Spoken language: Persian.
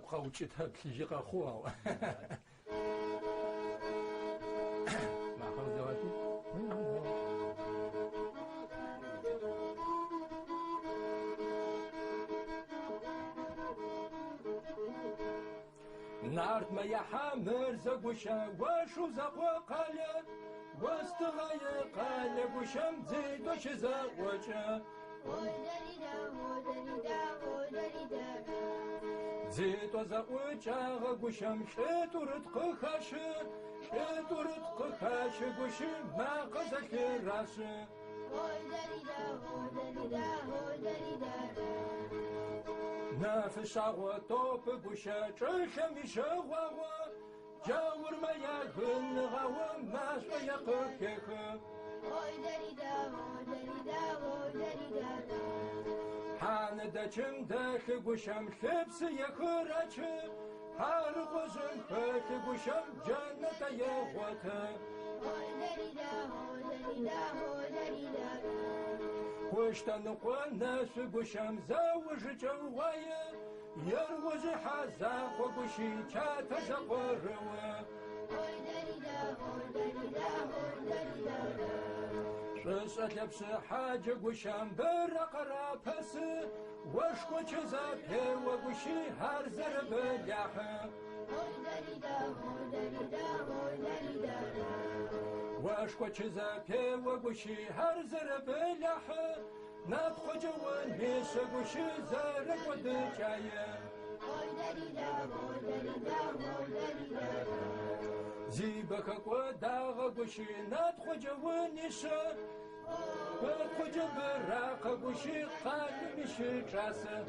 تبقى وجهتها بتجي قخوة مع خمس دواتي نارت ما يحمر زقوشا وشو زقوا قالة واستغاية قالة وشم زيد وش زقوشا زيت وزقوشا وشم شتورت قخاش شتورت قخاش وشم ما قزك راش نافش عغوة توب بوشا تشخمي شغوة جاور ما يغن غوة ماش ما يقكك حان دا چم داخ بوشم خبس يخراش حان غوزم خاك بوشم جنة يغوة خوشتن قناس بوشم زوج جوايا يروج حزاق وبوشي كات زقروه رسالة لبس حاجة بوشم برق رابس وشكو جزاكي وبوشي هرزر بلاحه واشكو جزاكي وبوشي هرزر بلاحه نبخو جوان ميش بوشي زارك ودجاية زيبك قداغ بوشي ندخو جوان نيشا بدخو جبراق بوشي قال مشي جاسة